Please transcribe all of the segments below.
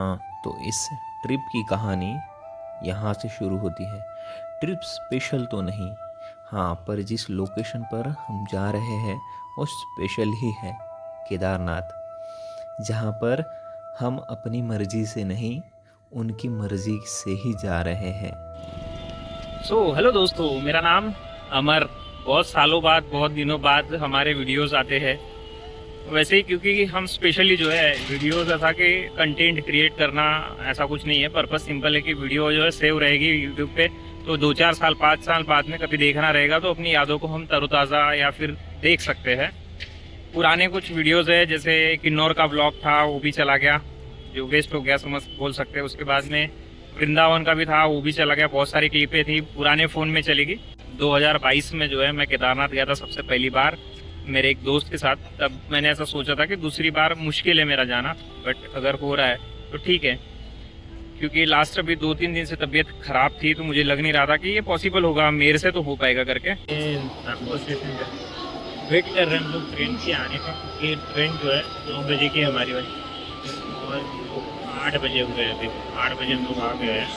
हाँ, तो इस ट्रिप की कहानी यहाँ से शुरू होती है। ट्रिप स्पेशल तो नहीं, हाँ, पर जिस लोकेशन पर हम जा रहे हैं वो स्पेशल ही है, केदारनाथ। जहाँ पर हम अपनी मर्जी से नहीं, उनकी मर्जी से ही जा रहे हैं। हेलो दोस्तों, मेरा नाम अमर। बहुत सालों बाद, बहुत दिनों बाद हमारे वीडियोस आते हैं। वैसे ही क्योंकि हम स्पेशली जो है वीडियोस ऐसा कि कंटेंट क्रिएट करना ऐसा कुछ नहीं है। पर्पस सिंपल है कि वीडियो जो है सेव रहेगी यूट्यूब पे, तो 2-4 साल 5 साल बाद में कभी देखना रहेगा तो अपनी यादों को हम तरोताज़ा या फिर देख सकते हैं। पुराने कुछ वीडियोस है, जैसे किन्नौर का ब्लॉग था वो भी चला गया, जो वेस्ट हो गया समझ बोल सकते हैं। उसके बाद में वृंदावन का भी था, वो भी चला गया। बहुत सारी क्लिपें थी पुराने फ़ोन में चली गई। 2022 में जो है मैं केदारनाथ गया था सबसे पहली बार मेरे एक दोस्त के साथ। तब मैंने ऐसा सोचा था कि दूसरी बार मुश्किल है मेरा जाना, बट अगर हो रहा है तो ठीक है। क्योंकि लास्ट अभी 2-3 दिन से तबीयत ख़राब थी, तो मुझे लग नहीं रहा था कि ये पॉसिबल होगा, मेरे से तो हो पाएगा करके। वेट कर रहे हैं हम लोग ट्रेन के आने का, क्योंकि ट्रेन जो है 9 बजे की हमारी वाली, और 8 बजे हुए हैं। अभी 8 बजे हम लोग आ गए हैं।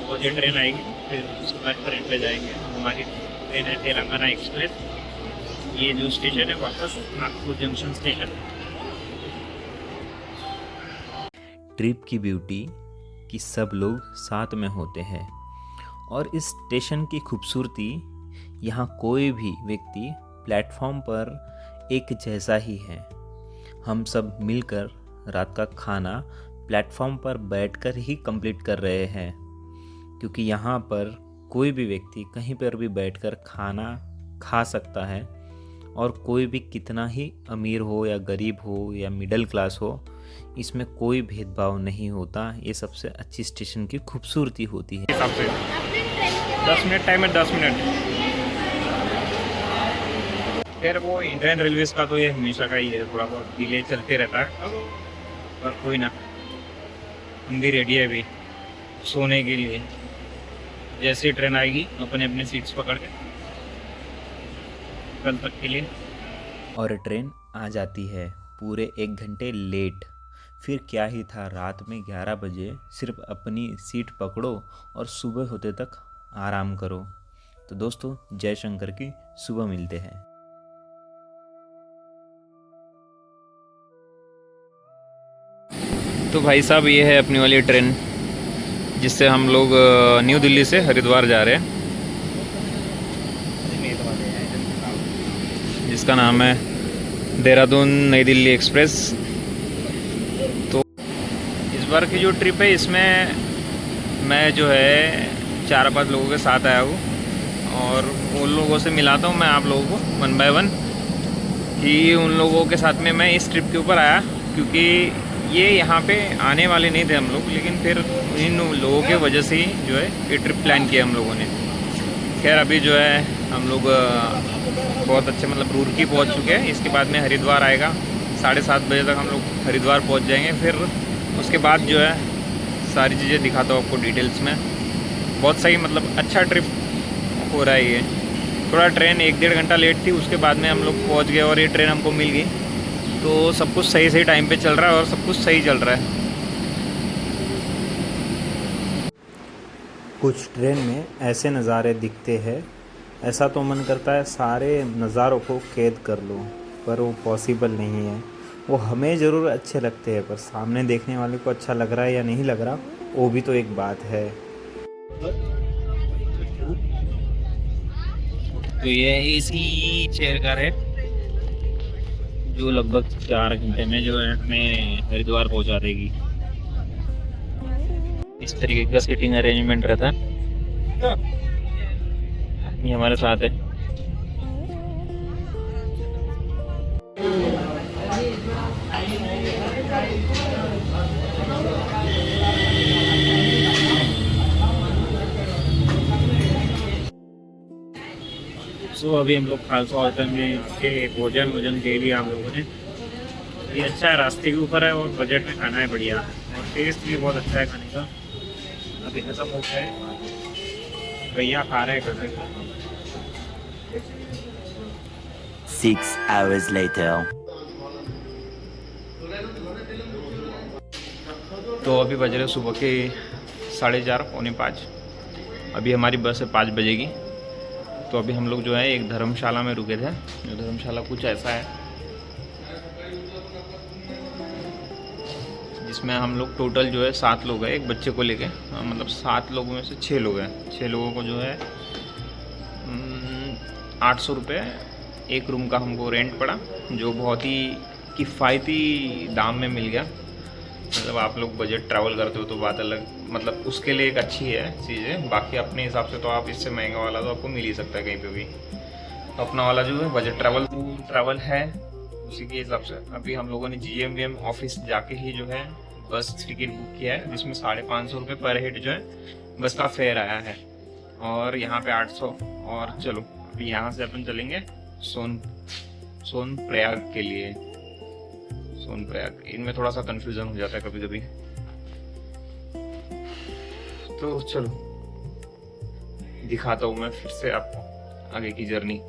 और ये ट्रेन आएगी, फिर उसके बाद ट्रेन पे जाएंगे। हमारी ट्रेन है तेलंगाना एक्सप्रेस। ये जो स्टेशन है वापस नागपुर जंक्शन स्टेशन। ट्रिप की ब्यूटी कि सब लोग साथ में होते हैं, और इस स्टेशन की खूबसूरती, यहाँ कोई भी व्यक्ति प्लेटफॉर्म पर एक जैसा ही है। हम सब मिलकर रात का खाना प्लेटफॉर्म पर बैठकर ही कंप्लीट कर रहे हैं, क्योंकि यहाँ पर कोई भी व्यक्ति कहीं पर भी बैठकर खाना खा सकता है, और कोई भी कितना ही अमीर हो या गरीब हो या मिडिल क्लास हो, इसमें कोई भेदभाव नहीं होता। ये सबसे अच्छी स्टेशन की खूबसूरती होती है। हिसाब से 10 मिनट टाइम है, 10 मिनट। खैर वो इंडियन रेलवेज का तो ये हमेशा का ही है, थोड़ा बहुत डिले चलते रहता है, पर कोई ना। हम भी रेडी है अभी सोने के लिए। जैसे ट्रेन आएगी अपने अपने सीट्स पकड़ के कल तक के लिए। और ट्रेन आ जाती है पूरे 1 घंटे लेट। फिर क्या ही था, रात में 11 बजे सिर्फ अपनी सीट पकड़ो और सुबह होते तक आराम करो। तो दोस्तों, जय शंकर की सुबह मिलते हैं। तो भाई साहब, ये है अपनी वाली ट्रेन, जिससे हम लोग न्यू दिल्ली से हरिद्वार जा रहे हैं, जिसका नाम है देहरादून नई दिल्ली एक्सप्रेस। तो इस बार की जो ट्रिप है, इसमें मैं जो है 4-5 लोगों के साथ आया हूँ, और उन लोगों से मिलाता हूँ मैं आप लोगों को 1 बाय 1 कि उन लोगों के साथ में मैं इस ट्रिप के ऊपर आया। क्योंकि ये यहाँ पे आने वाले नहीं थे हम लोग, लेकिन फिर इन लोगों के वजह से ही जो है ये ट्रिप प्लान किया हम लोगों ने। खैर अभी जो है हम लोग बहुत अच्छे मतलब रूरकी पहुँच चुके हैं। इसके बाद में हरिद्वार आएगा, 7:30 बजे तक हम लोग हरिद्वार पहुँच जाएंगे। फिर उसके बाद जो है सारी चीज़ें दिखाता हूँ आपको डिटेल्स में। बहुत सही मतलब अच्छा ट्रिप हो रहा है ये। थोड़ा ट्रेन 1-1.5 घंटा लेट थी, उसके बाद में हम लोग पहुँच गए और ये ट्रेन हमको मिल गई। तो सब कुछ सही सही टाइम पे चल रहा है और सब कुछ सही चल रहा है। कुछ ट्रेन में ऐसे नज़ारे दिखते हैं, ऐसा तो मन करता है सारे नज़ारों को कैद कर लो, पर वो पॉसिबल नहीं है। वो हमें ज़रूर अच्छे लगते हैं, पर सामने देखने वाले को अच्छा लग रहा है या नहीं लग रहा, वो भी तो एक बात है। तो ये इसी चेयर कार है, जो लगभग 4 घंटे में जो है हमें हरिद्वार पहुंचा देगी। इस तरीके का सीटिंग अरेंजमेंट रहता है। ये हमारे साथ है। अभी हम लोग खालसा होटल में के भोजन के लिए हम लोगों ने, ये अच्छा है, रास्ते के ऊपर है और बजट में खाना है बढ़िया, और टेस्ट भी बहुत अच्छा है खाने का। अभी खत्म हो गया है, भैया खा रहे हैं खाने का। 6 hours later. तो अभी बज रहे सुबह के 4:30 पौने 5। अभी हमारी बस है 5 बजेगी। तो अभी हम लोग जो है एक धर्मशाला में रुके थे। जो धर्मशाला कुछ ऐसा है जिसमें हम लोग टोटल जो है 7 लोग हैं, एक बच्चे को लेके। मतलब 7 लोगों में से 6 लोग हैं। 6 लोगों को जो है 800 रुपये एक रूम का हमको रेंट पड़ा, जो बहुत ही किफ़ायती दाम में मिल गया। मतलब आप लोग बजट ट्रैवल करते हो तो बात अलग, मतलब उसके लिए एक अच्छी है चीज़ें। बाकी अपने हिसाब से तो आप इससे महंगा वाला तो आपको मिल ही सकता है कहीं पे भी। अपना वाला जो है बजट ट्रैवल है, उसी के हिसाब से। अभी हम लोगों ने GMVM ऑफिस जाके ही जो है बस टिकट बुक किया है, जिसमें 550 रुपये पर हेड जो है बस का फेयर आया है। और यहाँ पे 800। और चलो अभी यहाँ से अपन चलेंगे सोनप्रयाग के लिए। सोनप्रयाग, इनमें थोड़ा सा कंफ्यूजन हो जाता है कभी कभी। तो चलो दिखाता हूँ मैं फिर से आपको आगे की जर्नी।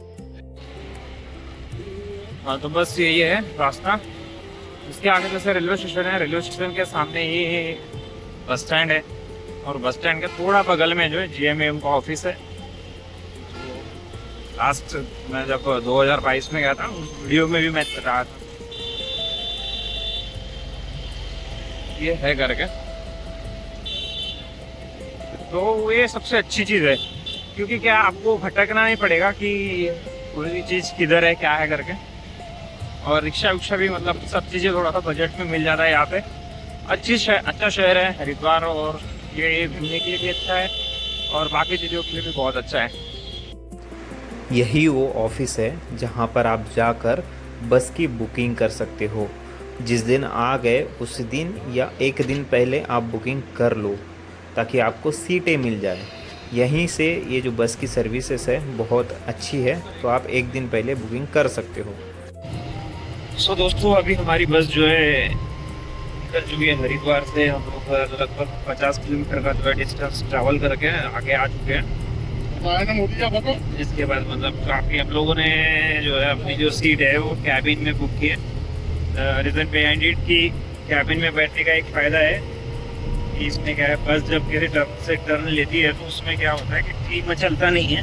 हाँ तो बस यही है रास्ता। इसके आगे जैसे रेलवे स्टेशन है, रेलवे स्टेशन के सामने ही बस स्टैंड है, और बस स्टैंड के थोड़ा बगल में जो है GMVM का ऑफिस है। लास्ट मैं जब 2022 में गया था उस वीडियो में भी मैं रहा था, ये है करके। तो ये सबसे अच्छी चीज़ है, क्योंकि क्या आपको भटकना नहीं पड़ेगा कि कोई चीज़ किधर है क्या है करके। और रिक्शा विक्शा भी, मतलब सब चीज़ें थोड़ा सा बजट में मिल जाता है यहाँ पे। अच्छा शहर है हरिद्वार, और ये घूमने के लिए भी अच्छा है और बाकी चीज़ों के लिए भी बहुत अच्छा है। यही वो ऑफिस है जहाँ पर आप जाकर बस की बुकिंग कर सकते हो। जिस दिन आ गए उस दिन या एक दिन पहले आप बुकिंग कर लो, ताकि आपको सीटें मिल जाए। यहीं से ये जो बस की सर्विसेज है बहुत अच्छी है, तो आप एक दिन पहले बुकिंग कर सकते हो। सो दोस्तों अभी हमारी बस जो है निकल चुकी है हरिद्वार से। हम लोग लगभग 50 किलोमीटर का जो है डिस्टेंस ट्रैवल करके आगे आ चुके हैं। इसके बाद मतलब काफ़ी हम लोगों ने जो है अपनी जो सीट है वो कैबिन में बुक की है। रीज़न बिहाइंड इट कि कैबिन में बैठने का एक फ़ायदा है कि इसमें क्या है, बस जब किसी टर्न से टर्न लेती है तो उसमें क्या होता है कि ठीक में चलता नहीं है,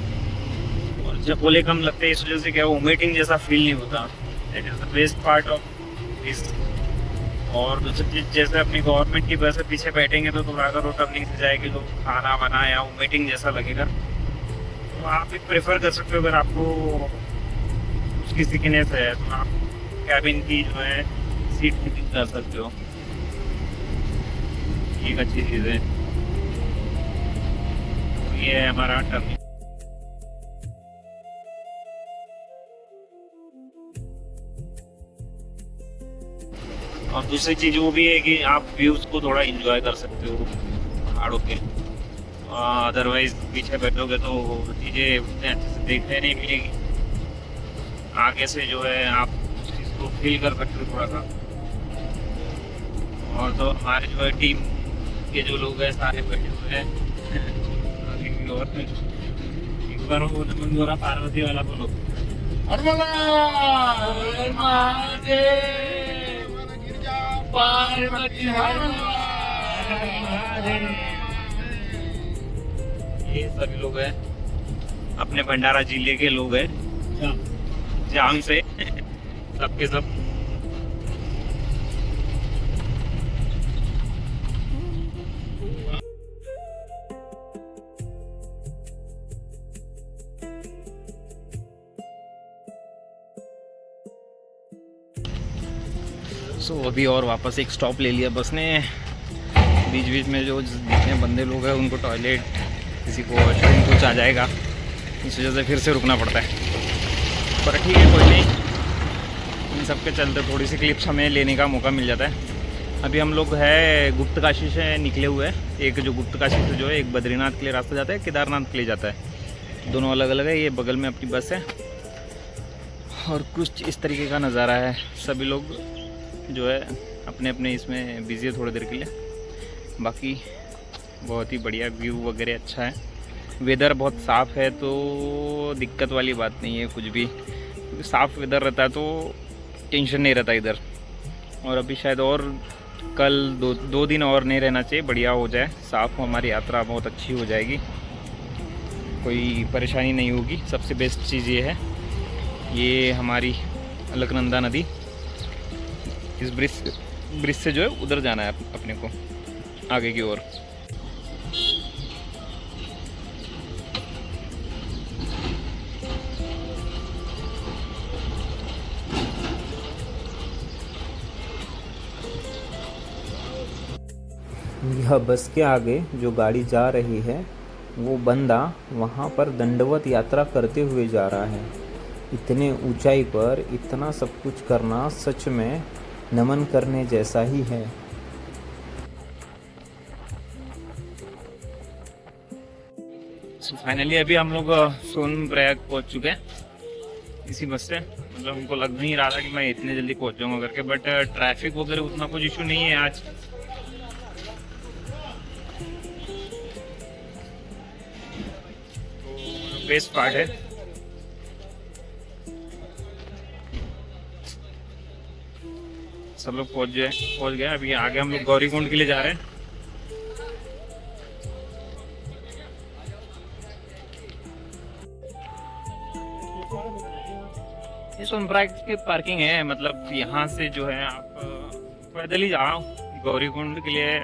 और जब बोले कम लगते हैं, इस वजह से क्या वोमिटिंग जैसा फील नहीं होता। That is the best part of this. और दूसरी चीज़, जैसे अपनी गवर्नमेंट की बस पीछे बैठेंगे तो थोड़ा अगर वो टर्निंग से जाएगी तो खाना वाना या वोमिटिंग जैसा लगेगा। तो आप भी प्रेफर कर सकते हो, अगर आपको उसकी सिकनेस है तो आप कैबिन की जो है सीट बुकिंग कर सकते हो। एक अच्छी चीज़ है। तो ये है हमारा टर्निंग। और दूसरी चीज़ वो भी है कि आप व्यूज़ को थोड़ा एंजॉय कर सकते हो पहाड़ों के। अदरवाइज पीछे बैठोगे तो चीज़ें उतने अच्छे से देखने नहीं मिलेगी। आगे से जो है आप उस चीज़ को फील कर सकते हो थोड़ा सा। और तो हमारे जो है टीम के जो लोग हैं सारे बैठे हुए हैं आगे की ओर में। एक बार वो नमन पार्वती वाला बोलो। ये सभी लोग हैं अपने भंडारा जिले के लोग हैं, जाम से सबके सब। सो अभी और वापस एक स्टॉप ले लिया बस ने। बीच बीच में जो जितने बंदे लोग हैं उनको टॉयलेट, किसी को वॉशरूम कुछ आ जाएगा, इस वजह से फिर से रुकना पड़ता है। पर ठीक है, कोई नहीं। इन सब के चलते थोड़ी सी क्लिप्स हमें लेने का मौका मिल जाता है। अभी हम लोग है गुप्त काशी से निकले हुए हैं। एक जो गुप्त काशी से जो है एक बद्रीनाथ के लिए रास्ता जाता है, केदारनाथ के लिए जाता है। दोनों अलग अलग है। ये बगल में अपनी बस है और कुछ इस तरीके का नज़ारा है। सभी लोग जो है अपने अपने इसमें बिजी है थोड़ी देर के लिए। बाकी बहुत ही बढ़िया व्यू वगैरह अच्छा है। वेदर बहुत साफ़ है तो दिक्कत वाली बात नहीं है कुछ भी, क्योंकि साफ़ वेदर रहता है तो टेंशन नहीं रहता इधर। और अभी शायद और कल दो दिन और नहीं रहना चाहिए, बढ़िया हो जाए, साफ हमारी यात्रा बहुत अच्छी हो जाएगी, कोई परेशानी नहीं होगी। सबसे बेस्ट चीज़ ये है, ये हमारी अलकनंदा नदी, इस ब्रिज से जो है उधर जाना है अपने को आगे की ओर। यह बस के आगे जो गाड़ी जा रही है वो बंदा वहाँ पर दंडवत यात्रा करते हुए जा रहा है। इतने ऊंचाई पर इतना सब कुछ करना सच में नमन करने जैसा ही है। फाइनली अभी हम लोग सोनप्रयाग पहुंच चुके हैं इसी बस से। मतलब हमको लग नहीं रहा था कि मैं इतने जल्दी पहुंच जाऊंगा करके, बट ट्रैफिक वगैरह उतना कुछ इशू नहीं है आज। तो बेस्ट पार्ट है। सब लोग पहुंच गए। अभी आगे हम लोग गौरीकुंड के लिए जा रहे हैं। ये सोनप्रयाग की पार्किंग है, मतलब यहाँ से जो है आप पैदल ही जाओ गौरीकुंड के लिए,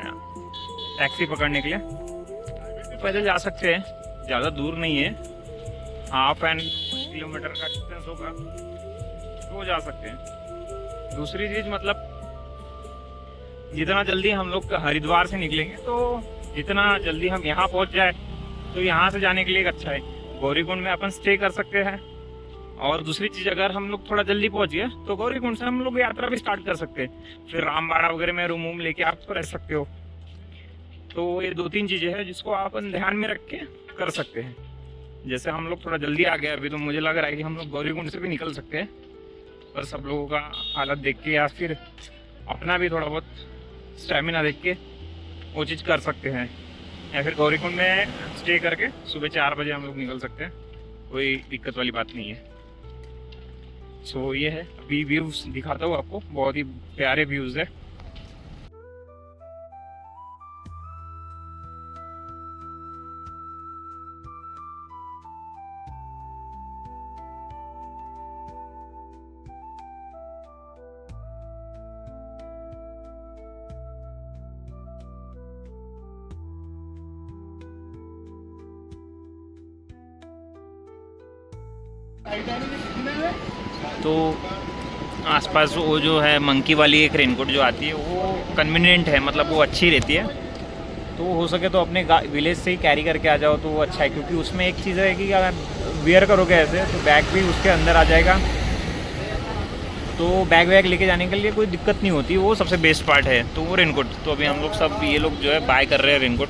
टैक्सी पकड़ने के लिए पैदल जा सकते हैं, ज़्यादा दूर नहीं है, 1.5 किलोमीटर का डिस्टेंस होगा तो जा सकते हैं। दूसरी चीज़, मतलब जितना जल्दी हम लोग हरिद्वार से निकलेंगे तो जितना जल्दी हम यहाँ पहुँच जाए तो यहाँ से जाने के लिए अच्छा है। गौरीकुंड में अपन स्टे कर सकते हैं, और दूसरी चीज़ अगर हम लोग थोड़ा जल्दी पहुँच गए तो गौरीकुंड से हम लोग यात्रा भी स्टार्ट कर सकते हैं, फिर रामबाड़ा वगैरह में रूम लेके आप रह सकते हो। तो ये 2-3 चीज़ें हैं जिसको आप ध्यान में रख के कर सकते हैं। जैसे हम लोग थोड़ा जल्दी आ गए अभी, तो मुझे लग रहा है कि हम लोग गौरीकुंड से भी निकल सकते हैं, पर सब लोगों का हालत देख के या फिर अपना भी थोड़ा बहुत स्टेमिना देख के वो चीज़ कर सकते हैं, या फिर गौरीकुंड में स्टे करके सुबह 4 बजे हम लोग निकल सकते हैं, कोई दिक्कत वाली बात नहीं है। सो ये है, अभी व्यूज़ दिखाता हूँ आपको, बहुत ही प्यारे व्यूज़ है। तो आसपास वो जो है मंकी वाली एक रेनकोट जो आती है वो कन्वीनियंट है, मतलब वो अच्छी रहती है। तो हो सके तो अपने विलेज से ही कैरी करके आ जाओ तो वो अच्छा है, क्योंकि उसमें एक चीज़ है कि अगर वियर करोगे ऐसे तो बैग भी उसके अंदर आ जाएगा, तो बैग वैग लेके जाने के लिए कोई दिक्कत नहीं होती, वो सबसे बेस्ट पार्ट है। तो वो रेनकोट, तो अभी हम लोग सब ये लोग जो है बाय कर रहे हैं रेनकोट।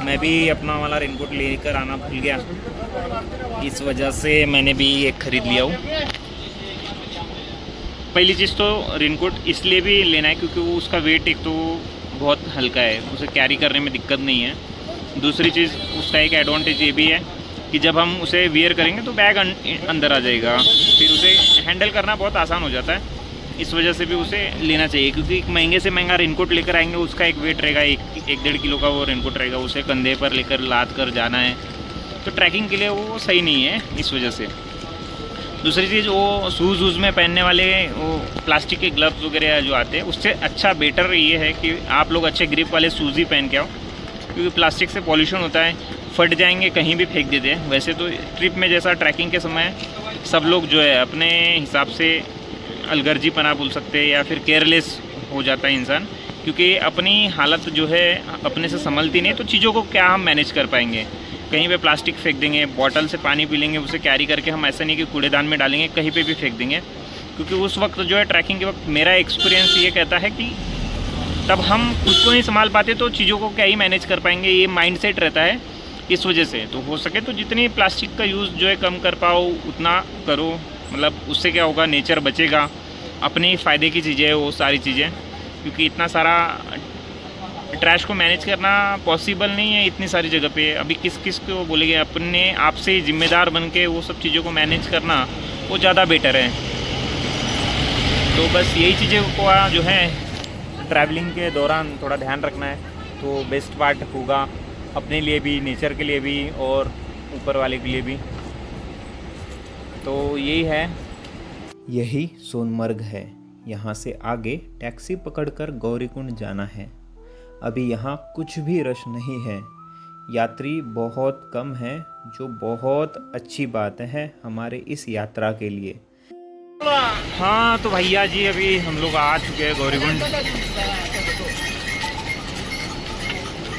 मैं भी अपना वाला रेनकोट लेकर आना भूल गया, इस वजह से मैंने भी एक ख़रीद लिया हूँ। पहली चीज़ तो रेनकोट इसलिए भी लेना है क्योंकि वो उसका वेट एक तो बहुत हल्का है, उसे कैरी करने में दिक्कत नहीं है। दूसरी चीज़ उसका एक एडवांटेज ये भी है कि जब हम उसे वियर करेंगे तो बैग अंदर आ जाएगा, फिर उसे हैंडल करना बहुत आसान हो जाता है। इस वजह से भी उसे लेना चाहिए, क्योंकि एक महंगे से महंगा रेनकोट लेकर आएंगे, उसका एक वेट रहेगा, 1-1.5 किलो का वो रेनकोट रहेगा, उसे कंधे पर लेकर लाद कर जाना है, तो ट्रैकिंग के लिए वो सही नहीं है इस वजह से। दूसरी चीज़, वो शूज़ वूज़ में पहनने वाले वो प्लास्टिक के ग्लव्स वगैरह जो आते हैं, उससे अच्छा बेटर ये है कि आप लोग अच्छे ग्रिप वाले शूज़ ही पहन के आओ, क्योंकि प्लास्टिक से पॉल्यूशन होता है, फट जाएंगे, कहीं भी फेंक देते हैं। वैसे तो ट्रिप में जैसा ट्रैकिंग के समय सब लोग जो है अपने हिसाब से अलगर्जीपना बोल सकते हैं या फिर केयरलेस हो जाता है इंसान, क्योंकि अपनी हालत जो है अपने से संभलती नहीं, तो चीज़ों को क्या हम मैनेज कर पाएंगे। कहीं पे प्लास्टिक फेंक देंगे, बॉटल से पानी पी लेंगे, उसे कैरी करके हम ऐसा नहीं कि कूड़ेदान में डालेंगे, कहीं पे भी फेंक देंगे, क्योंकि उस वक्त जो है ट्रैकिंग के वक्त मेरा एक्सपीरियंस ये कहता है कि तब हम खुद को नहीं संभाल पाते, तो चीज़ों को क्या ही मैनेज कर पाएंगे, ये माइंडसेट रहता है इस वजह से। तो हो सके तो जितनी प्लास्टिक का यूज़ जो है कम कर पाओ उतना करो, मतलब उससे क्या होगा, नेचर बचेगा, अपने फ़ायदे की चीज़ें वो सारी चीज़ें, क्योंकि इतना सारा ट्रैश को मैनेज करना पॉसिबल नहीं है इतनी सारी जगह पे। अभी किस किस को बोलेंगे, अपने आप से जिम्मेदार बन के वो सब चीज़ों को मैनेज करना वो ज़्यादा बेटर है। तो बस यही चीज़ें को जो है ट्रैवलिंग के दौरान थोड़ा ध्यान रखना है तो बेस्ट पार्ट होगा अपने लिए भी, नेचर के लिए भी और ऊपर वाले के लिए भी। तो यही है, यही सोनमर्ग है। यहाँ से आगे टैक्सी पकड़कर गौरीकुंड जाना है। अभी यहाँ कुछ भी रश नहीं है, यात्री बहुत कम है, जो बहुत अच्छी बात है हमारे इस यात्रा के लिए। हाँ तो भैया जी अभी हम लोग आ चुके हैं गौरीकुंड।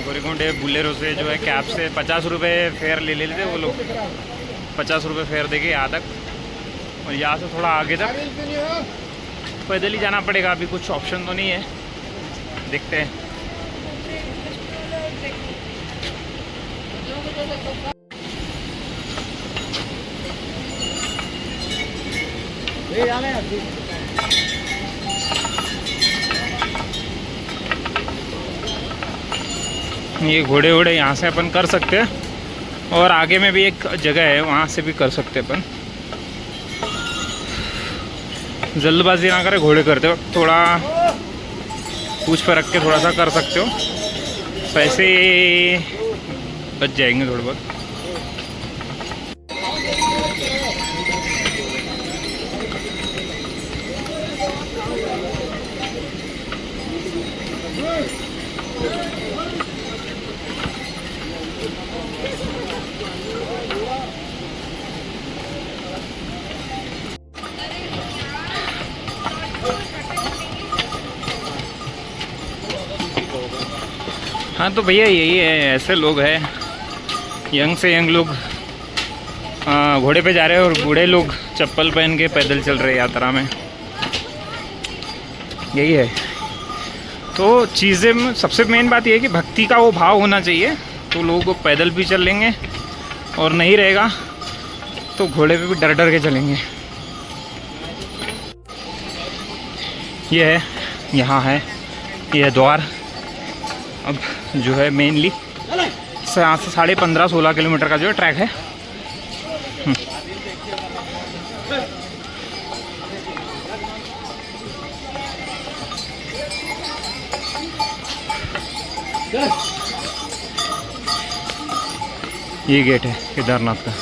गौरीकुंड बुलेरो से जो है कैब से 50 रुपये फेयर ले लेते वो लोग, 50 रुपये फेयर देके यहाँ तक, और यहाँ से थोड़ा आगे तक पैदल ही जाना पड़ेगा। अभी कुछ ऑप्शन तो नहीं है, देखते हैं। ये घोड़े वोड़े यहाँ से अपन कर सकते हैं, और आगे में भी एक जगह है वहाँ से भी कर सकते हैं अपन। जल्दबाजी ना करें घोड़े करते हो, थोड़ा पूछ परख के थोड़ा सा कर सकते हो, पैसे बच जाएंगे थोड़े बहुत। हाँ तो भैया यही है, ऐसे लोग हैं, यंग से यंग लोग घोड़े पे जा रहे हैं और बूढ़े लोग चप्पल पहन के पैदल चल रहे हैं यात्रा में। यही है। तो चीज़ें में सबसे मेन बात यह है कि भक्ति का वो भाव होना चाहिए, तो लोग पैदल भी चल लेंगे, और नहीं रहेगा तो घोड़े पे भी डर डर के चलेंगे। ये है, यहाँ है यह द्वार। अब जो है मेनली यहाँ से 15.5-16 किलोमीटर का जो है ट्रैक है। ये गेट है केदारनाथ का।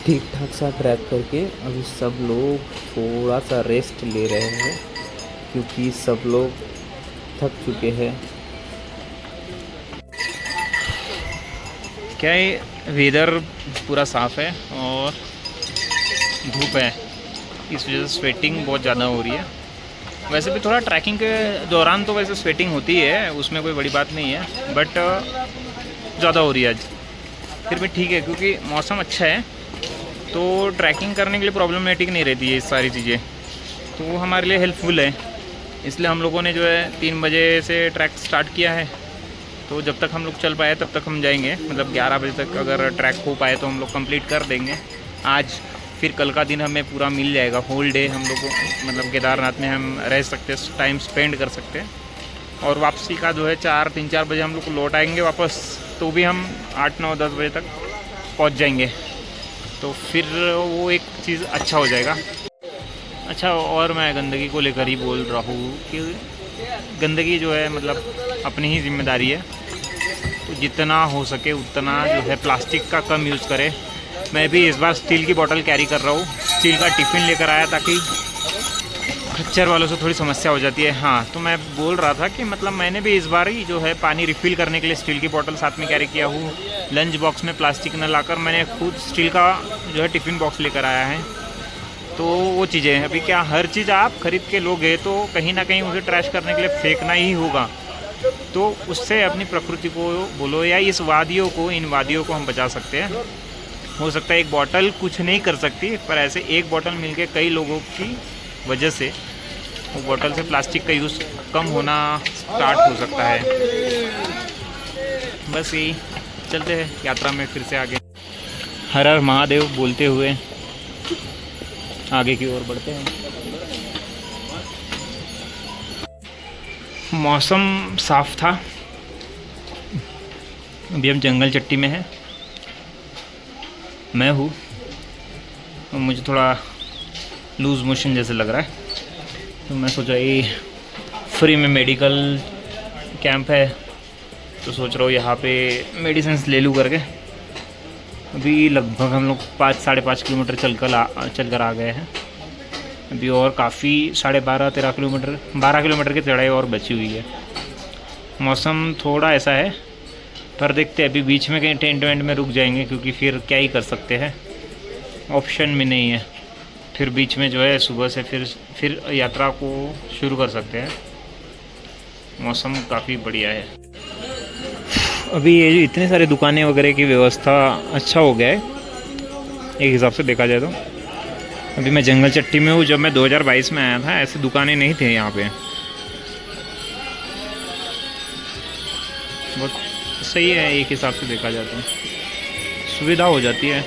ठीक ठाक सा ट्रैक करके अभी सब लोग थोड़ा सा रेस्ट ले रहे हैं, क्योंकि सब लोग थक चुके हैं। क्या है, वेदर पूरा साफ़ है और धूप है, इस वजह से स्वेटिंग बहुत ज़्यादा हो रही है। वैसे भी थोड़ा ट्रैकिंग के दौरान तो वैसे स्वेटिंग होती है, उसमें कोई बड़ी बात नहीं है, बट ज़्यादा हो रही है आज। फिर भी ठीक है, क्योंकि मौसम अच्छा है तो ट्रैकिंग करने के लिए प्रॉब्लमेटिक नहीं रहती है ये सारी चीज़ें, तो वो हमारे लिए हेल्पफुल है। इसलिए हम लोगों ने जो है 3 बजे से ट्रैक स्टार्ट किया है, तो जब तक हम लोग चल पाए तब तक हम जाएंगे, मतलब 11 बजे तक अगर ट्रैक हो पाए तो हम लोग कंप्लीट कर देंगे आज। फिर कल का दिन हमें पूरा मिल जाएगा, होल डे हम लोग को, मतलब केदारनाथ में हम रह सकते हैं, टाइम स्पेंड कर सकते हैं। और वापसी का जो है 3-4 बजे हम लोग लौट आएंगे वापस, तो भी हम 8-9-10 बजे तक पहुंच जाएंगे, तो फिर वो एक चीज़ अच्छा हो जाएगा। अच्छा, और मैं गंदगी को लेकर ही बोल रहा हूँ कि गंदगी जो है मतलब अपनी ही जिम्मेदारी है, तो जितना हो सके उतना जो है प्लास्टिक का कम यूज़ करें। मैं भी इस बार स्टील की बोतल कैरी कर रहा हूँ, स्टील का टिफ़िन लेकर आया, ताकि खच्चर वालों से थोड़ी समस्या हो जाती है। हाँ, तो मैं बोल रहा था कि मतलब मैंने भी इस बार ही जो है पानी रिफ़िल करने के लिए स्टील की बोतल साथ में कैरी किया हूँ। लंच बॉक्स में प्लास्टिक न लाकर मैंने खुद स्टील का जो है टिफ़िन बॉक्स लेकर आया है। तो वो चीज़ें हैं, अभी क्या हर चीज़ आप ख़रीद के लोगे तो कहीं ना कहीं उसे ट्रैश करने के लिए फेंकना ही होगा, तो उससे अपनी प्रकृति को बोलो या इस वादियों को, इन वादियों को हम बचा सकते हैं। हो सकता है एक बोतल कुछ नहीं कर सकती, पर ऐसे एक बोतल मिलके कई लोगों की वजह से वो बोतल से प्लास्टिक का यूज़ कम होना स्टार्ट हो सकता है। बस यही, चलते हैं यात्रा में फिर से आगे। हर हर महादेव बोलते हुए आगे की ओर बढ़ते हैं। मौसम साफ़ था। अभी हम जंगल चट्टी में हैं, मैं हूँ और मुझे थोड़ा लूज़ मोशन जैसे लग रहा है, तो मैं सोचा ये फ्री में मेडिकल कैंप है, तो सोच रहा हूँ यहाँ पे मेडिसिन ले लूँ करके। अभी लगभग हम लोग 5-5.5 किलोमीटर चल कर आ गए हैं। अभी और काफ़ी 12.5-13 किलोमीटर 12 किलोमीटर की चढ़ाई और बची हुई है। मौसम थोड़ा ऐसा है, पर देखते हैं अभी बीच में कहीं टेंट वेंट में रुक जाएंगे, क्योंकि फिर क्या ही कर सकते हैं, ऑप्शन में नहीं है। फिर बीच में जो है सुबह से फिर यात्रा को शुरू कर सकते हैं। मौसम काफ़ी बढ़िया है। अभी ये जो इतने सारे दुकानें वगैरह की व्यवस्था अच्छा हो गया है एक हिसाब से देखा जाए तो। अभी मैं जंगल चट्टी में हूँ, जब मैं 2022 में आया था ऐसे दुकानें नहीं थे यहाँ पे। बहुत सही है एक हिसाब से देखा जाए तो, सुविधा हो जाती है।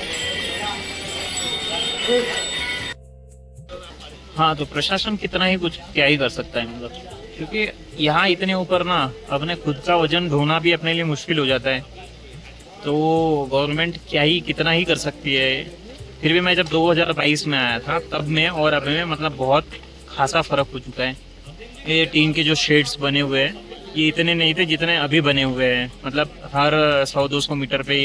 हाँ, तो प्रशासन कितना ही कुछ क्या ही कर सकता है, मतलब क्योंकि यहाँ इतने ऊपर ना अपने खुद का वजन ढोना भी अपने लिए मुश्किल हो जाता है, तो गवर्नमेंट क्या ही कितना ही कर सकती है। फिर भी मैं जब 2022 में आया था तब में और अब में मतलब बहुत खासा फर्क हो चुका है। ये टीन के जो शेड्स बने हुए हैं ये इतने नहीं थे जितने अभी बने हुए हैं। मतलब हर 100-200 मीटर पे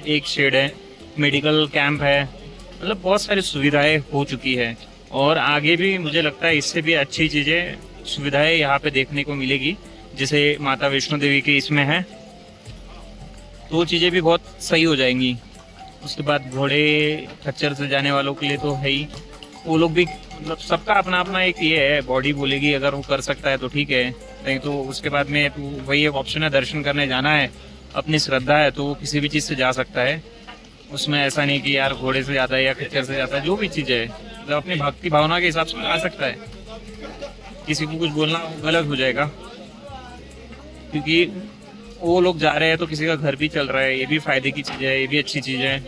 एक शेड है, मेडिकल कैंप है, मतलब बहुत सारी सुविधाएं हो चुकी है। और आगे भी मुझे लगता है इससे भी अच्छी चीज़ें सुविधाएं यहाँ पे देखने को मिलेगी, जैसे माता वैष्णो देवी के इसमें है, तो वो चीज़ें भी बहुत सही हो जाएंगी। उसके बाद घोड़े खच्चर से जाने वालों के लिए तो है ही, वो लोग भी मतलब सबका अपना अपना एक ये है, बॉडी बोलेगी अगर वो कर सकता है तो ठीक है, नहीं तो उसके बाद में तो वही एक ऑप्शन है, दर्शन करने जाना है, अपनी श्रद्धा है तो वो किसी भी चीज़ से जा सकता है। उसमें ऐसा नहीं कि यार घोड़े से जाता है या खच्चर से जाता है, जो भी चीज़ है मतलब अपनी भक्ति भावना के हिसाब से आ सकता है। किसी को कुछ बोलना गलत हो जाएगा, क्योंकि वो लोग जा रहे हैं तो किसी का घर भी चल रहा है, ये भी फायदे की चीज़ है, ये भी अच्छी चीज़ है।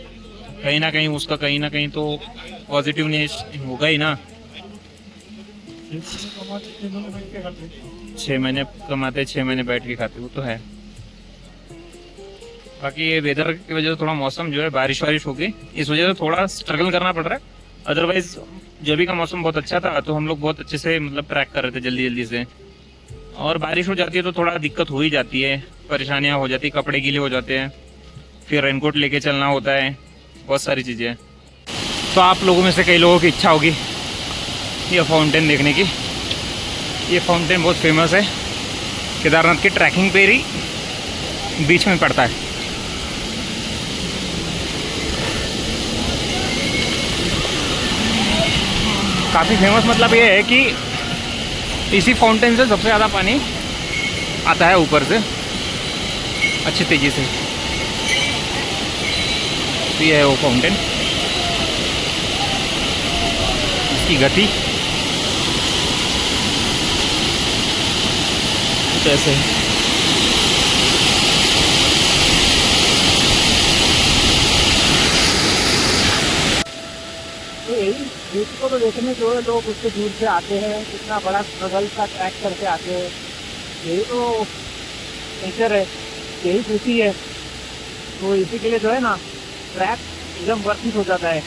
कहीं ना कहीं उसका कहीं ना कहीं तो पॉजिटिवनेस होगा ही ना। 6 महीने कमाते 6 महीने बैठ के खाते, वो तो है। बाकी ये वेदर की वजह से थोड़ा मौसम जो है बारिश हो गई, इस वजह से थोड़ा स्ट्रगल करना पड़ रहा है। अदरवाइज जब का मौसम बहुत अच्छा था तो हम लोग बहुत अच्छे से मतलब ट्रैक कर रहे थे जल्दी से। और बारिश हो जाती है तो थोड़ा दिक्कत हो ही जाती है, परेशानियां हो जाती है, कपड़े गीले हो जाते हैं, फिर रेनकोट लेके चलना होता है, बहुत सारी चीज़ें। तो आप लोगों में से कई लोगों की इच्छा होगी ये फाउंटेन देखने की। ये फाउंटेन बहुत फेमस है, केदारनाथ की ट्रैकिंग पे ही बीच में पड़ता है। काफ़ी फेमस मतलब ये है कि इसी फाउंटेन से सबसे ज़्यादा पानी आता है ऊपर से अच्छी तेज़ी से। तो ये है वो फाउंटेन, इसकी गति कुछ ऐसे है। इसको तो देखने जो है लोग उससे दूर से आते हैं, कितना बड़ा स्ट्रगल का ट्रैक करके आते हैं। यही तो नेचर है, यही ब्यूटी है। तो इसी के लिए जो है ना ट्रैक एकदम वर्थित हो जाता है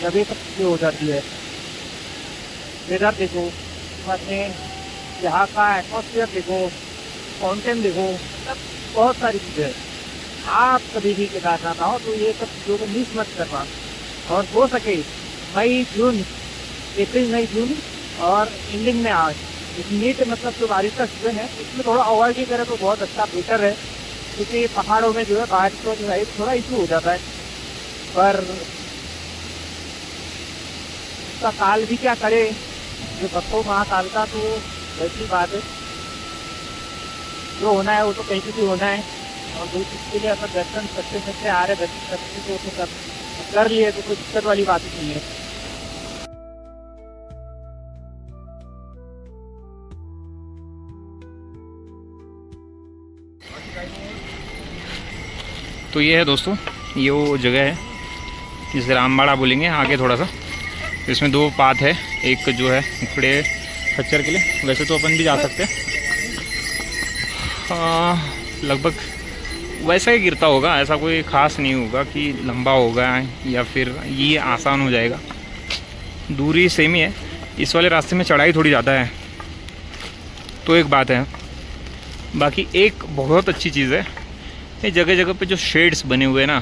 जब ये सब चीज़ें हो जाती है। वेदर देखो, बाद में यहाँ का एटमॉस्फेयर देखो, फाउंटेन देखो, मतलब बहुत सारी चीज़ें। आप कभी भी केदारनाथ आओ तो ये सब चीज़ों को मिस मत करना। और हो सके मई जून, अप्रैल मई जून और एंडिंग में आज मीट मतलब जो बारिश का सीजन है उसमें थोड़ा अवॉइड ही करें तो बहुत अच्छा बेटर है, क्योंकि पहाड़ों में जो है बारिश का जो है थोड़ा इशू हो जाता है। पर उसका काल भी क्या करे, जो भक्तों महाकाल का, तो वैसी बात है, जो होना है वो तो कहीं भी होना है। और जो इसके लिए अपन दर्शन करते आ रहे, दर्शन करते तो कर लिए तो कोई दिक्कत वाली बात ही नहीं है। तो ये है दोस्तों, ये वो जगह है जिसे रामबाड़ा बोलेंगे आगे थोड़ा सा। इसमें 2 पाथ है, एक जो है खड़े खच्चर के लिए, वैसे तो अपन भी जा सकते हैं, लगभग वैसा ही गिरता होगा, ऐसा कोई ख़ास नहीं होगा कि लंबा होगा या फिर ये आसान हो जाएगा। दूरी सेम ही है। इस वाले रास्ते में चढ़ाई थोड़ी ज़्यादा है तो एक बात है। बाकी एक बहुत अच्छी चीज़ है, ये जगह जगह पे जो शेड्स बने हुए हैं ना,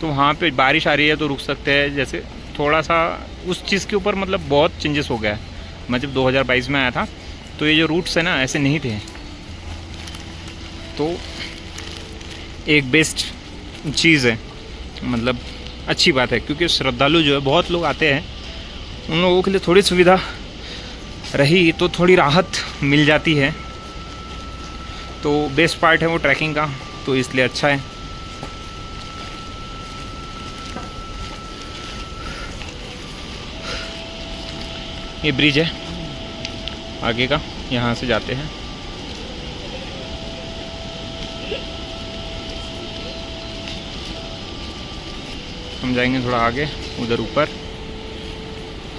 तो वहाँ पे बारिश आ रही है तो रुक सकते हैं। जैसे थोड़ा सा उस चीज़ के ऊपर मतलब बहुत चेंजेस हो गया है। मैं जब 2022 में आया था तो ये जो रूट्स है ना ऐसे नहीं थे, तो एक बेस्ट चीज़ है, मतलब अच्छी बात है। क्योंकि श्रद्धालु जो है बहुत लोग आते हैं, उन लोगों के लिए थोड़ी सुविधा रही तो थोड़ी राहत मिल जाती है। तो बेस्ट पार्ट है वो ट्रैकिंग का, तो इसलिए अच्छा है। ये ब्रिज है आगे का, यहाँ से जाते हैं। हम जाएंगे थोड़ा आगे उधर ऊपर,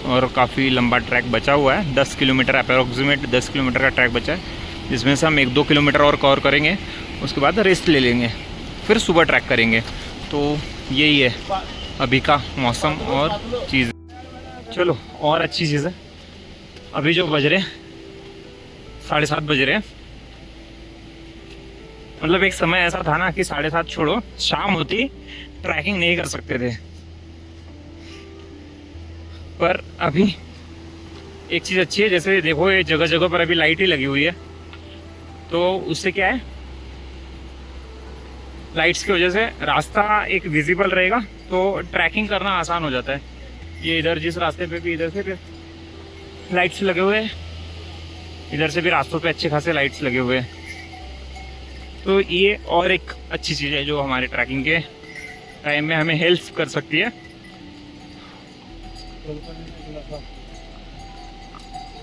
और काफ़ी लंबा ट्रैक बचा हुआ है। 10 किलोमीटर अप्रॉक्सीमेट 10 किलोमीटर का ट्रैक बचा है, जिसमें से हम 1-2 किलोमीटर और कवर करेंगे, उसके बाद रेस्ट ले लेंगे, फिर सुबह ट्रैक करेंगे। तो यही है अभी का मौसम और चीज़। चलो और अच्छी चीज़ है, अभी जो बज रहे 7:30 बज रहे हैं। मतलब एक समय ऐसा था ना कि 7:30 छोड़ो, शाम होती ट्रैकिंग नहीं कर सकते थे। पर अभी एक चीज़ अच्छी है, जैसे देखो ये जगह जगह पर अभी लाइट ही लगी हुई है, तो उससे क्या है, लाइट्स की वजह से रास्ता एक विजिबल रहेगा, तो ट्रैकिंग करना आसान हो जाता है। ये इधर जिस रास्ते पे भी इधर से भी लाइट्स लगे हुए हैं, इधर से भी रास्तों पे अच्छे खासे लाइट्स लगे हुए हैं। तो ये और एक अच्छी चीज़ है जो हमारे ट्रैकिंग के टाइम में हमें हेल्प कर सकती है।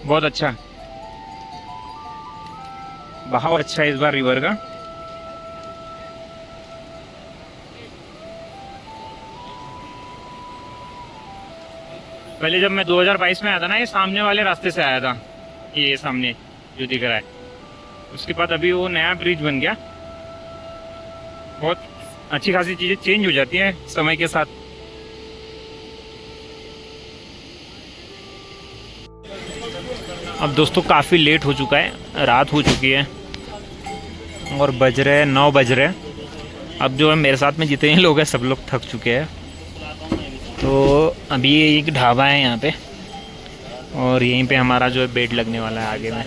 बहुत अच्छा बहाव अच्छा है इस बार रिवर का। पहले जब मैं 2022 में आया था ना, ये सामने वाले रास्ते से आया था, ये सामने जो दिख रहा है। उसके बाद अभी वो नया ब्रिज बन गया। बहुत अच्छी खासी चीज़ें चेंज हो जाती हैं समय के साथ। अब दोस्तों काफ़ी लेट हो चुका है, रात हो चुकी है और बज रहे 9 बज रहे हैं। अब जो है मेरे साथ में जितने लोग हैं सब लोग थक चुके हैं। तो अभी एक ढाबा है यहाँ पे, और यहीं पे हमारा जो है बेड लगने वाला है आगे में।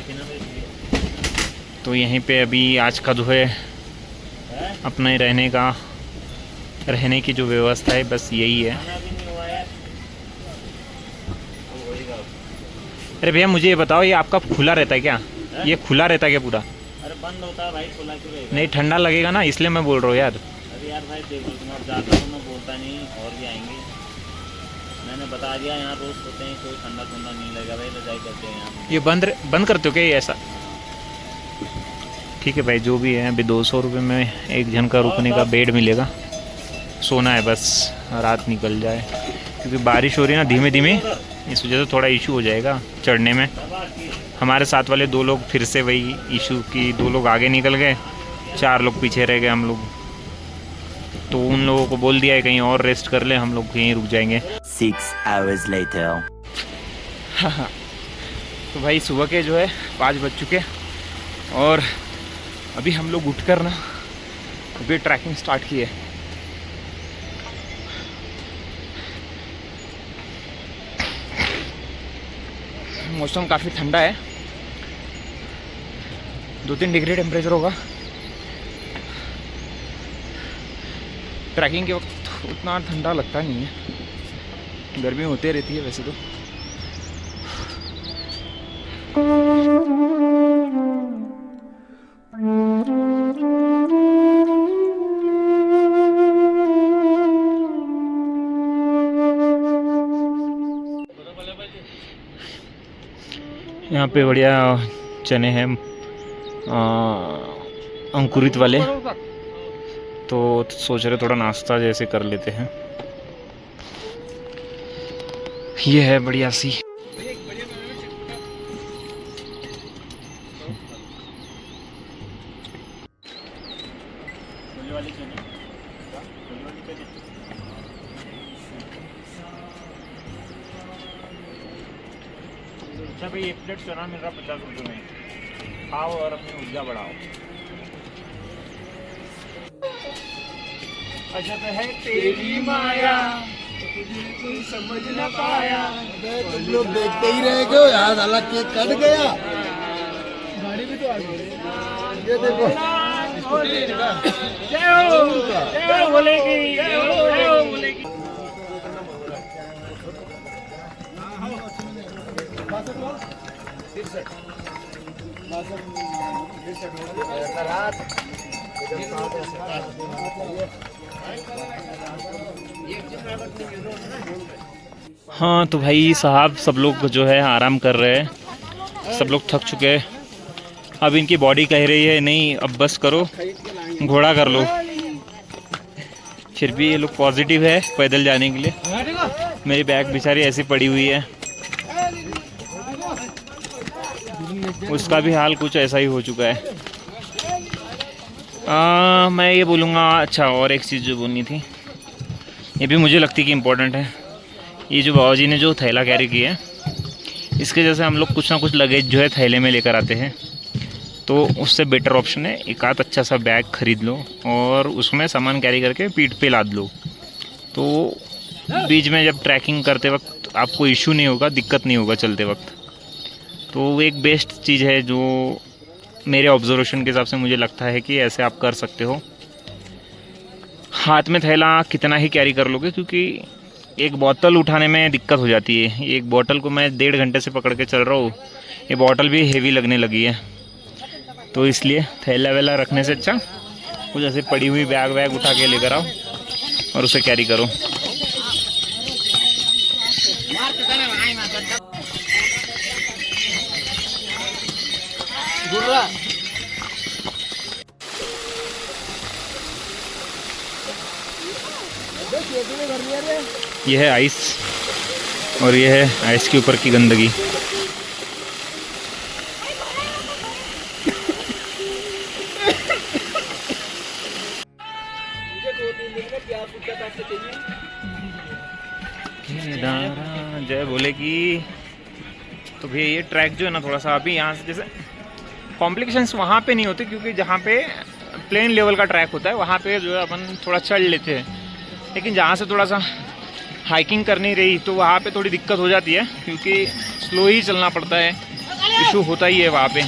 तो यहीं पे अभी आज का जो है अपने रहने की जो व्यवस्था है बस यही है। अरे भैया मुझे ये बताओ, ये आपका खुला रहता है क्या? ये खुला रहता है क्या पूरा? अरे बंद होता है भाई, खुला क्यों रहेगा? नहीं ठंडा लगेगा ना, इसलिए मैं बोल रहा हूँ यार। अरे यार भाई देखो, तुम अब जाता हूँ मैं बोलता नहीं, और भी आएंगे। मैंने बता दिया यहाँ रोज होते हैं, कोई ठंडा ठंडा नहीं लगेगा भाई, तो जाई करते हैं यहाँ। ये बंद करते हो क्या ये ऐसा? ठीक है भाई, जो भी है। अभी 200 रुपये में एक जन का रुकने का बेड मिलेगा। सोना है बस, रात निकल जाए, क्योंकि बारिश हो रही है ना धीमे धीमे, इस वजह से थोड़ा इशू हो जाएगा चढ़ने में। हमारे साथ वाले 2 लोग फिर से वही इशू की, 2 लोग आगे निकल गए, 4 लोग पीछे रह गए हम लोग। तो उन लोगों को बोल दिया है कहीं और रेस्ट कर ले, हम लोग यहीं रुक जाएंगे। 6 hours later. तो भाई सुबह के जो है 5 बज चुके, और अभी हम लोग उठकर ना अभी ट्रैकिंग स्टार्ट की है। मौसम काफ़ी ठंडा है, 2-3 डिग्री टेम्परेचर होगा। ट्रैकिंग के वक्त उतना ठंडा लगता नहीं है, गर्मी होती रहती है वैसे तो। यहाँ पे बढ़िया चने हैं अंकुरित वाले, तो सोच रहे थोड़ा नाश्ता जैसे कर लेते हैं। ये है बढ़िया सी अच्छा भाई, 1 प्लेट चना मिल रहा 50 रुपये में, खाओ और अपनी ऊर्जा बढ़ाओ। अजब है तेरी माया, तुझे कोई समझ न पाया। तुम लोग देखते ही रह गए यार, साला केक कट गया। गाड़ी भी तो आ गई, ये देखो। जय हो, जय हो बोलेगी, जय हो बोलेगी। हाँ तो भाई साहब सब लोग जो है आराम कर रहे हैं, सब लोग थक चुके हैं। अब इनकी बॉडी कह रही है नहीं अब बस करो, घोड़ा कर लो। फिर भी ये लोग पॉजिटिव है पैदल जाने के लिए। मेरी बैग बेचारी ऐसी पड़ी हुई है, उसका भी हाल कुछ ऐसा ही हो चुका है। मैं ये बोलूँगा, अच्छा और एक चीज़ जो बोलनी थी, ये भी मुझे लगती कि इम्पोर्टेंट है। ये जो बाबा जी ने जो थैला कैरी किया है, इसके जैसे हम लोग कुछ ना कुछ लगेज जो है थैले में लेकर आते हैं, तो उससे बेटर ऑप्शन है एक आध अच्छा सा बैग ख़रीद लो और उसमें सामान कैरी करके पीठ पे लाद लो। तो बीच में जब ट्रैकिंग करते वक्त आपको इशू नहीं होगा, दिक्कत नहीं होगा चलते वक्त। तो वो एक बेस्ट चीज़ है जो मेरे ऑब्जर्वेशन के हिसाब से मुझे लगता है कि ऐसे आप कर सकते हो। हाथ में थैला कितना ही कैरी कर लोगे, क्योंकि एक बोतल उठाने में दिक्कत हो जाती है। एक बोतल को मैं 1.5 घंटे से पकड़ के चल रहा हूँ, ये बोतल भी हेवी लगने लगी है। तो इसलिए थैला वैला रखने से अच्छा कुछ ऐसे पड़ी हुई बैग वैग उठा के लेकर आओ और उसे कैरी करो। यह है आइस और यह है आइस के ऊपर की गंदगी। जय बोलेगी। तो भैया ये ट्रैक जो है ना, थोड़ा सा अभी यहाँ से जैसे कॉम्प्लिकेशंस वहाँ पे नहीं होते, क्योंकि जहाँ पे प्लेन लेवल का ट्रैक होता है वहाँ पे जो है अपन थोड़ा चढ़ लेते हैं। लेकिन जहाँ से थोड़ा सा हाइकिंग करनी रही तो वहाँ पे थोड़ी दिक्कत हो जाती है, क्योंकि स्लो ही चलना पड़ता है, इशू होता ही है वहाँ पे।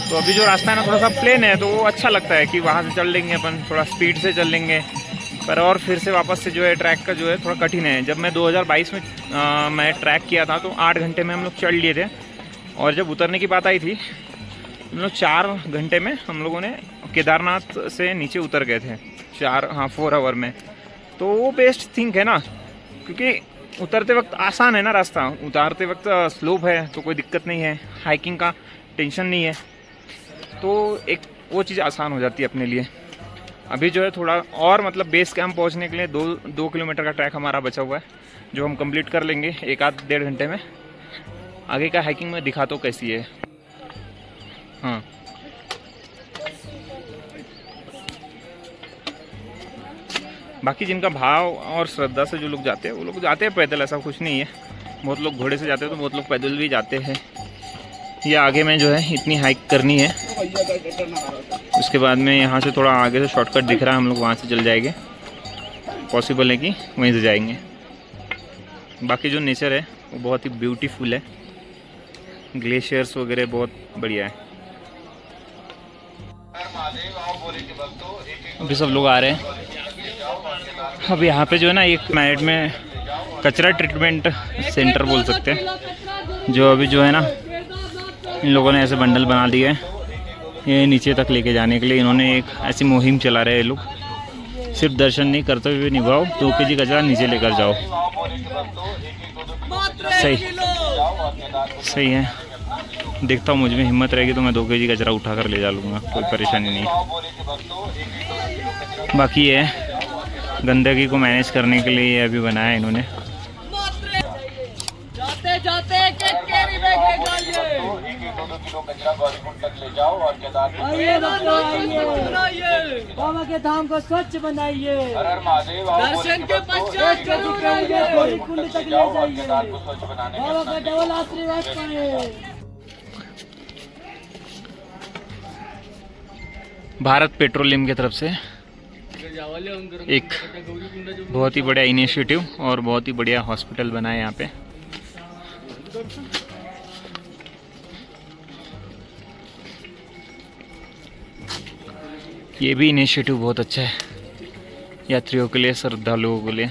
तो अभी जो रास्ता है ना थोड़ा सा प्लेन है, तो वो अच्छा लगता है कि वहाँ से चल लेंगे अपन, थोड़ा स्पीड से चल लेंगे। पर और फिर से वापस से जो है ट्रैक का जो है थोड़ा कठिन है। जब मैं 2022 में मैं ट्रैक किया था तो 8 घंटे में हम लोग चढ़ लिए थे, और जब उतरने की बात आई थी हम लोग 4 घंटे में हम लोगों ने केदारनाथ से नीचे उतर गए थे, 4 आवर में। तो वो बेस्ट थिंग है ना, क्योंकि उतरते वक्त आसान है ना रास्ता, उतारते वक्त स्लोप है तो कोई दिक्कत नहीं है, हाइकिंग का टेंशन नहीं है, तो एक वो चीज़ आसान हो जाती है अपने लिए। अभी जो है थोड़ा और मतलब बेस कैंप पहुंचने के लिए 2 किलोमीटर का ट्रैक हमारा बचा हुआ है, जो हम कंप्लीट कर लेंगे 1-1.5 घंटे में। आगे का हाइकिंग में दिखा तो कैसी है। हाँ बाकी जिनका भाव और श्रद्धा से जो लोग जाते हैं वो लोग जाते हैं पैदल, ऐसा कुछ नहीं है। बहुत लोग घोड़े से जाते हैं तो बहुत लोग पैदल भी जाते हैं। ये आगे में जो है इतनी हाइक करनी है, उसके बाद में यहाँ से थोड़ा आगे से शॉर्टकट दिख रहा है, हम लोग वहाँ से चल जाएंगे। पॉसिबल है कि वहीं से जाएंगे। बाकी जो नेचर है वो बहुत ही ब्यूटीफुल है, ग्लेशियर्स वगैरह बहुत बढ़िया है। अभी सब लोग आ रहे हैं। अब यहाँ पे जो है ना एक मैरिट में कचरा ट्रीटमेंट सेंटर बोल सकते हैं, जो अभी जो है ना इन लोगों ने ऐसे बंडल बना दिए हैं ये नीचे तक लेके जाने के लिए। इन्होंने एक ऐसी मुहिम चला रहे हैं लोग, सिर्फ दर्शन नहीं करते हुए निभाओ, 2 kg कचरा नीचे लेकर जाओ। सही है। देखता हूँ मुझ में हिम्मत रहेगी तो मैं 2 kg कचरा उठा कर ले जा लूँगा, कोई परेशानी नहीं। बाकी ये गंदगी को मैनेज करने के लिए ये अभी बनाया है इन्होंने। जाते जाते आइए भक्तों, आइए बाबा के धाम को स्वच्छ बनाइए, दर्शन के पश्चात गौरी कुंड तक ले जाइए, बाबा का डबल आशीर्वाद पाए। भारत पेट्रोलियम की तरफ से एक बहुत ही बढ़िया इनिशिएटिव और बहुत ही बढ़िया हॉस्पिटल बना है यहाँ पे। ये भी इनिशिएटिव बहुत अच्छा है यात्रियों के लिए, श्रद्धालुओं के लिए।